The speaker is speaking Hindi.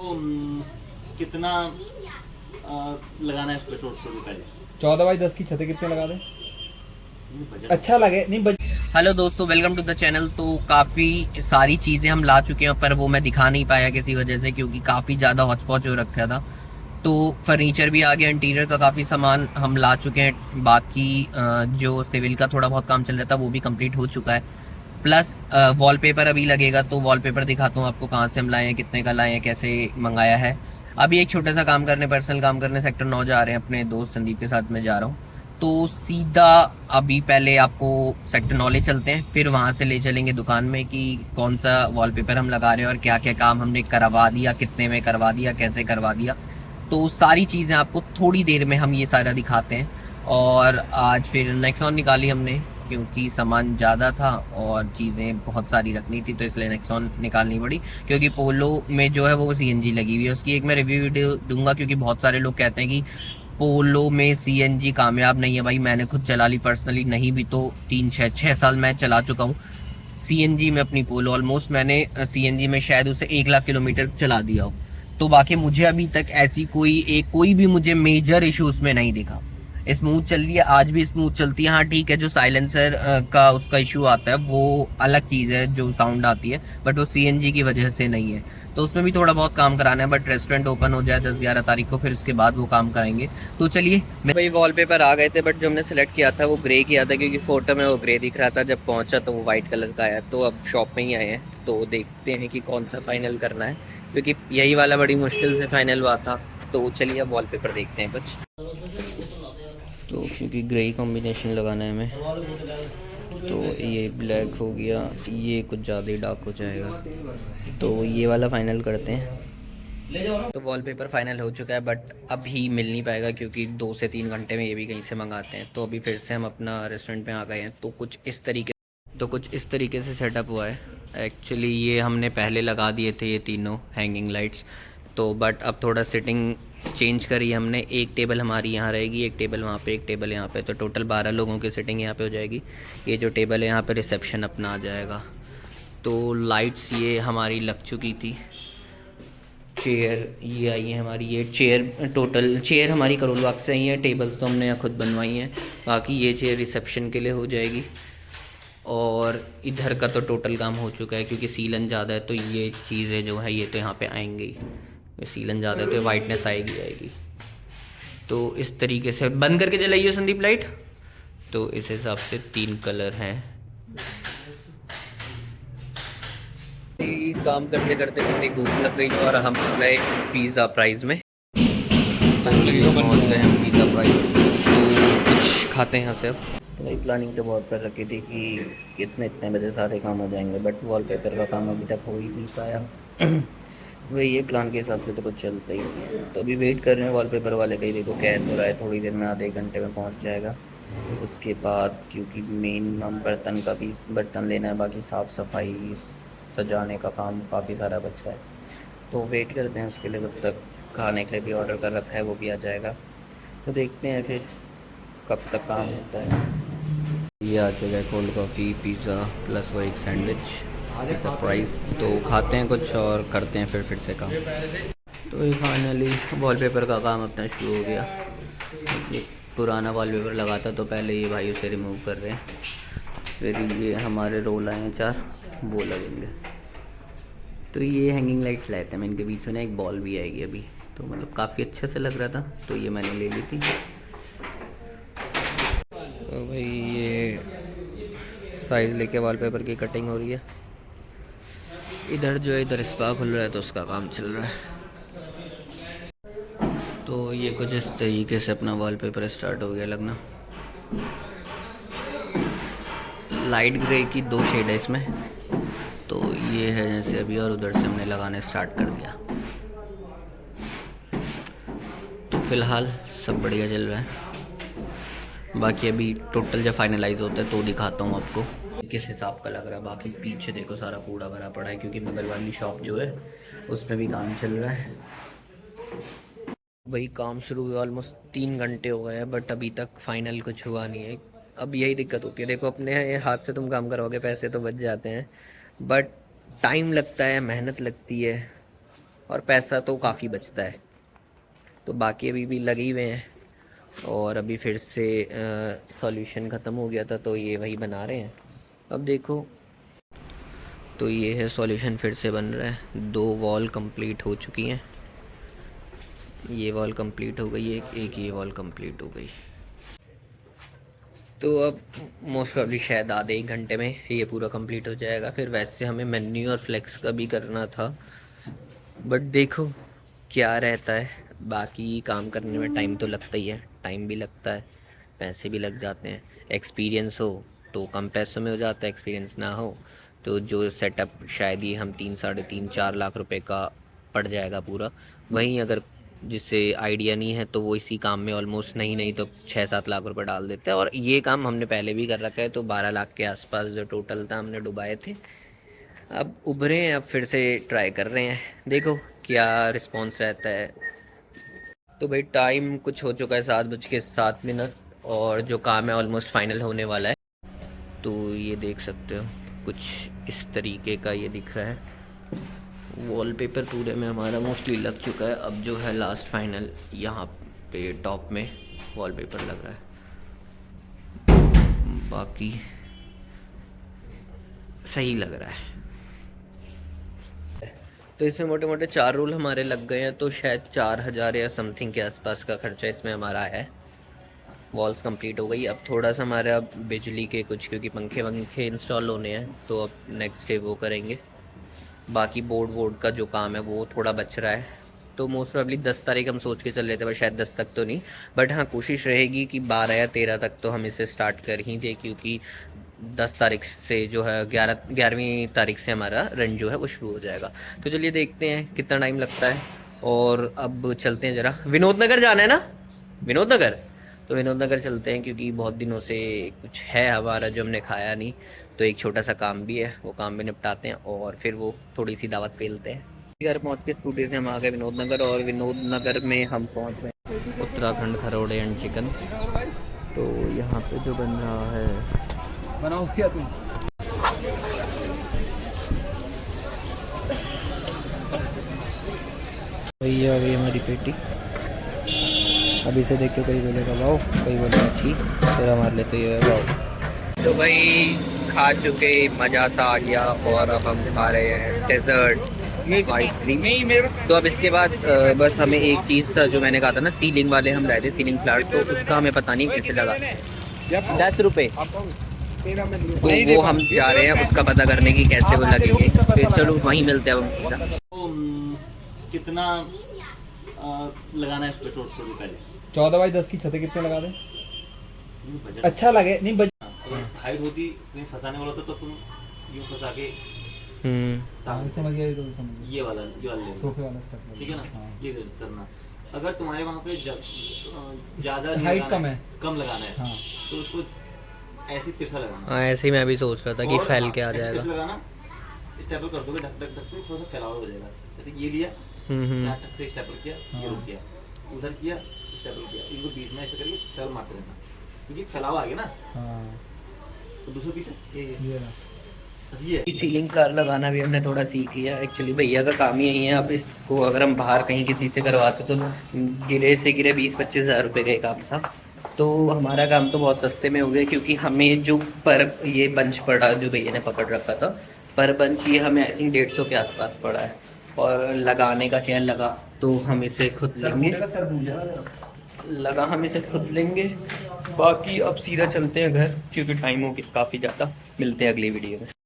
तो कितना लगाना है उस पर टोटल पहले? 14 बाई 10 की छत है, कितने लगा दें? बजट अच्छा लगे नहीं हेलो दोस्तों, वेलकम टू द चैनल। तो काफ़ी सारी चीज़ें हम ला चुके हैं, पर वो मैं दिखा नहीं पाया किसी वजह से, क्योंकि काफ़ी ज़्यादा हौच-पौच हो रखा था। तो फर्नीचर भी आ गया, इंटीरियर का काफ़ी सामान हम ला चुके हैं। बाकी जो सिविल का थोड़ा बहुत काम चल रहा था वो भी कंप्लीट हो चुका है। प्लस वॉलपेपर अभी लगेगा, तो वॉलपेपर दिखाता हूँ आपको कहाँ से हम लाए हैं, कितने का लाए हैं, कैसे मंगाया है। अभी एक छोटा सा काम करने, पर्सनल काम करने सेक्टर 9 जा रहे हैं, अपने दोस्त संदीप के साथ मैं जा रहा हूँ। तो सीधा अभी पहले आपको सेक्टर 9 ले चलते हैं, फिर वहाँ से ले चलेंगे दुकान में कि कौन सा वॉलपेपर हम लगा रहे हैं और क्या क्या काम हमने करवा दिया, कितने में करवा दिया, कैसे करवा दिया। तो सारी चीज़ें आपको थोड़ी देर में हम ये सारा दिखाते हैं। और आज फिर नेक्सॉन निकाली हमने, क्योंकि सामान ज़्यादा था और चीज़ें बहुत सारी रखनी थी, तो इसलिए नेक्सॉन निकालनी पड़ी। क्योंकि पोलो में जो है वो सीएनजी लगी हुई है, उसकी एक मैं रिव्यू वीडियो दूंगा, क्योंकि बहुत सारे लोग कहते हैं कि पोलो में सीएनजी कामयाब नहीं है। भाई मैंने खुद चला ली पर्सनली, नहीं भी तो 3 6 6 साल मैं चला चुका हूँ सीएनजी में अपनी पोलो। ऑलमोस्ट मैंने सीएनजी में शायद उसे 1 लाख किलोमीटर चला दिया हो। तो बाकी मुझे अभी तक ऐसी कोई भी मुझे मेजर इशू उसमें नहीं दिखा। स्मूथ चल रही है, आज भी स्मूथ चलती है। हाँ ठीक है, जो साइलेंसर का उसका इशू आता है वो अलग चीज़ है, जो साउंड आती है, बट वो सीएनजी की वजह से नहीं है। तो उसमें भी थोड़ा बहुत काम कराना है, बट रेस्टोरेंट ओपन हो जाए 10 11 तारीख को, फिर उसके बाद वो काम कराएंगे। तो चलिए, भाई वॉलपेपर आ गए थे, बट जो हमने सेलेक्ट किया था वो ग्रे किया था, क्योंकि फोटो में वो ग्रे दिख रहा था, जब पहुंचा तो वो वाइट कलर का आया। तो अब शॉप में ही आए हैं, तो देखते हैं कि कौन सा फाइनल करना है, क्योंकि यही वाला बड़ी मुश्किल से फाइनल हुआ था। तो चलिए अब वॉलपेपर देखते हैं कुछ। तो क्योंकि ग्रे कॉम्बिनेशन लगाना है हमें, तो ये ब्लैक हो गया, ये कुछ ज़्यादा ही डार्क हो जाएगा, तो ये वाला फाइनल करते हैं। तो वॉलपेपर फाइनल हो चुका है, बट अभी मिल नहीं पाएगा, क्योंकि 2 से 3 घंटे में ये भी कहीं से मंगाते हैं। तो अभी फिर से हम अपना रेस्टोरेंट में आ गए हैं। तो कुछ इस तरीके से सेटअप हुआ है। एक्चुअली ये हमने पहले लगा दिए थे, ये तीनों हैंगिंग लाइट्स। तो बट अब थोड़ा सिटिंग चेंज करी हमने। एक टेबल हमारी यहाँ रहेगी, एक टेबल वहाँ पे, एक टेबल यहाँ पे, तो टोटल 12 लोगों की सिटिंग यहाँ पे हो जाएगी। ये जो टेबल है यहाँ पे रिसेप्शन अपना आ जाएगा। तो लाइट्स ये हमारी लग चुकी थी। चेयर ये आई है हमारी, ये चेयर टोटल चेयर हमारी करोल बाग से आई है। टेबल्स तो हमने यहाँ खुद बनवाई हैं। बाकी ये चेयर रिसेप्शन के लिए हो जाएगी। और इधर का तो टोटल काम हो चुका है, क्योंकि सीलन ज़्यादा है, तो ये चीज़ें जो है ये तो यहाँ पे आएंगी ही। सीलन ज़्यादा है तो वाइटनेस आएगी। तो इस तरीके से बंद करके जलाइए संदीप लाइट। तो इस हिसाब से 3 कलर हैं। काम करते करते थोड़ी भूख लग गई और हम गए पिज़्ज़ा प्राइस में। तो ये पहुँच गए हम पिज़्ज़ा प्राइस, तो कुछ खाते हैं यहाँ से अब। तो भाई प्लानिंग तो बहुत कर रखी थी कि इतने इतने बजे सारे काम हो जाएंगे, बट वॉलपेपर का काम अभी तक हो ही नहीं पाया। वही ये प्लान के हिसाब से तो कुछ चलता ही नहीं है। तो अभी वेट कर रहे हैं वॉलपेपर वाले का ही, देखो कह तो रहा है थोड़ी देर में, आधे घंटे में पहुंच जाएगा। उसके बाद क्योंकि मेन हम बर्तन का भी बर्तन लेना है, बाकी साफ़ सफाई सजाने का काम काफ़ी सारा बचा है। तो वेट करते हैं उसके लिए। तब तक खाने के लिए भी ऑर्डर कर रखा है, वो भी आ जाएगा। तो देखते हैं फिर कब तक काम होता है। ये आ चुका है कोल्ड कॉफ़ी, पिज़्ज़ा प्लस वो एक सैंडविच सरप्राइज़। तो खाते हैं कुछ और करते हैं फिर से काम। तो ये फाइनली वॉलपेपर का काम अपना शुरू हो गया। ये पुराना वॉलपेपर लगाता तो पहले ये भाई उसे रिमूव कर रहे हैं। फिर ये हमारे रोल आए हैं 4, वो लगेंगे। तो ये हैंगिंग लाइट्स लाए थे मैं, इनके बीच में ना एक बॉल भी आएगी अभी। तो मतलब काफ़ी अच्छे से लग रहा था, तो ये मैंने ले ली थी। तो भाई ये साइज़ लेके वॉलपेपर की कटिंग हो रही है। इधर जो है इधर स्पा खुल रहा है, तो उसका काम चल रहा है। तो ये कुछ इस तरीके से अपना वॉलपेपर स्टार्ट हो गया लगना। लाइट ग्रे की 2 शेड है इसमें। तो ये है जैसे अभी, और उधर से हमने लगाने स्टार्ट कर दिया। तो फ़िलहाल सब बढ़िया चल रहा है। बाकी अभी टोटल जब फाइनलाइज होता है तो दिखाता हूँ आपको किस हिसाब का लग रहा है। बाकी पीछे देखो सारा कूड़ा भरा पड़ा है, क्योंकि बगल वाली शॉप जो है उसमें भी काम चल रहा है। वही काम शुरू हुआ ऑलमोस्ट 3 घंटे हो गए हैं, बट अभी तक फाइनल कुछ हुआ नहीं है। अब यही दिक्कत होती है, देखो अपने हाथ से तुम काम करोगे, पैसे तो बच जाते हैं, बट टाइम लगता है, मेहनत लगती है। और पैसा तो काफ़ी बचता है। तो बाकी अभी भी लगे हुए हैं और अभी फिर से सॉल्यूशन ख़त्म हो गया था तो ये वही बना रहे हैं। अब देखो, तो ये है सॉल्यूशन फिर से बन रहा है। 2 वॉल कंप्लीट हो चुकी हैं, ये वॉल कंप्लीट हो गई है, एक ये वॉल कंप्लीट हो गई। तो अब मोस्ट प्रॉब्ली शायद आधे 1 घंटे में ये पूरा कंप्लीट हो जाएगा। फिर वैसे हमें मेन्यू और फ्लेक्स का भी करना था, बट देखो क्या रहता है। बाकी काम करने में टाइम तो लगता ही है, टाइम भी लगता है, पैसे भी लग जाते हैं। एक्सपीरियंस हो तो कम पैसों में हो जाता है, एक्सपीरियंस ना हो तो जो सेटअप शायद ही हम 3, साढ़े 3, 4 लाख रुपए का पड़ जाएगा पूरा। वहीं अगर जिससे आइडिया नहीं है तो वो इसी काम में ऑलमोस्ट नहीं तो 6-7 लाख रुपए डाल देते हैं। और ये काम हमने पहले भी कर रखा है, तो 12 लाख के आसपास जो टोटल था हमने डुबाए थे। अब उभरे हैं, अब फिर से ट्राई कर रहे हैं, देखो क्या रिस्पॉन्स रहता है। तो भाई टाइम कुछ हो चुका है 7:07 और जो काम है ऑलमोस्ट फाइनल होने वाला है। तो ये देख सकते हो कुछ इस तरीके का ये दिख रहा है। वॉलपेपर पूरे में हमारा मोस्टली लग चुका है। अब जो है लास्ट फाइनल यहाँ पे टॉप में वॉलपेपर लग रहा है, बाकी सही लग रहा है। तो इसमें मोटे मोटे 4 रोल हमारे लग गए हैं, तो शायद 4000 या समथिंग के आसपास का खर्चा इसमें हमारा है। वॉल्स कंप्लीट हो गई। अब थोड़ा सा हमारा बिजली के कुछ, क्योंकि पंखे वंखे इंस्टॉल होने हैं तो अब नेक्स्ट डे वो करेंगे। बाकी बोर्ड का जो काम है वो थोड़ा बच रहा है। तो मोस्ट प्रोबेबली 10 तारीख हम सोच के चल रहे थे, बट शायद 10 तक तो नहीं, बट हाँ कोशिश रहेगी कि 12 या 13 तक तो हम इसे स्टार्ट कर ही दें, क्योंकि 10 तारीख से जो है 11वीं तारीख से हमारा रन जो है वो शुरू हो जाएगा। तो चलिए देखते हैं कितना टाइम लगता है। और अब चलते हैं ज़रा, विनोद नगर जाना है ना, विनोद नगर। तो विनोद नगर चलते हैं क्योंकि बहुत दिनों से कुछ है हमारा जो हमने खाया नहीं, तो एक छोटा सा काम भी है, वो काम भी निपटाते हैं और फिर वो थोड़ी सी दावत पेलते हैं। घर पहुँच के स्कूटी से हम आ गए विनोद नगर, और विनोद नगर में हम पहुँच गए उत्तराखंड खरोड़े एंड चिकन। तो यहाँ पे जो बन रहा है, बनाओ क्या तुम? वही है अभी हमारी पेटी। अभी से देख के कोई बोलेगा वाओ, कोई बोलेगा अच्छी, फिर हमारे लिए तो ये है वाओ। तो भाई खा चुके, मज़ा सा आ गया, और अब हम खा रहे हैं डेजर्ट आइसक्रीम। तो अब इसके बाद बस हमें एक चीज़ था जो मैंने कहा था ना, सीलिंग वाले हम रहे थे, सीलिंग फ्लैट, तो उसका हमें पता नहीं कैसे लगा, 10 रुपये। तो वो हम जा रहे हैं उसका पता करने की कैसे वो लगेंगे, फिर चलो वहीं मिलते हैं अब हम सीधा। तो कितना लगाना है इस पे टोटल पहले? 14x10 की छतें कितने लगा दें? बजट अच्छा लगे नहीं अगर हाइट होती कहीं फंसाने वाला तो तुम यूं फंसा के समझ गया, तो समझ ये वाला ले सोफे वाला स्टेप, ठीक है ना। हाँ। ये करना, अगर तुम्हारे वहाँ पे ज़्यादा हाइट कम है, कम लगाना है, हाँ, तो उसको ऐसे तिरछा लगाना। हाँ ऐसे ही मैं भी सोच रहा था कि फैल के आ जाएगा। लगाना, स्टेपल कर दोगे, ढक ढक ढक से थोड़ा सा फैलाव हो जाएगा। जैसे ये लिया, यहाँ ढक से स्टेपल किया, ये रुक गया, उधर किया स्टेपल किया, इनको बीच में ऐसे करिए फैल मारते रहना, क्योंकि फैलाव आ गया ना। हाँ। तो दूसरा पीस है ये सीलिंग फ्लावर लगाना भी हमने थोड़ा सीख लिया। एक्चुअली भैया का काम ही यही है। अब इसको अगर हम बाहर कहीं किसी से करवाते तो गिरे से गिरे 20-25 हज़ार रुपये का काम था, तो हमारा काम तो बहुत सस्ते में हो गया, क्योंकि हमें जो पर ये बंच पड़ा जो भैया ने पकड़ रखा था, पर बंच ये हमें आई थिंक 150 के आसपास पड़ा है। और लगाने का क्या लगा तो हम इसे खुद लेंगे, लगा हम इसे खुद लेंगे। बाकी अब सीधा चलते हैं घर, क्योंकि टाइम हो गया काफ़ी ज़्यादा। मिलते हैं अगली वीडियो में।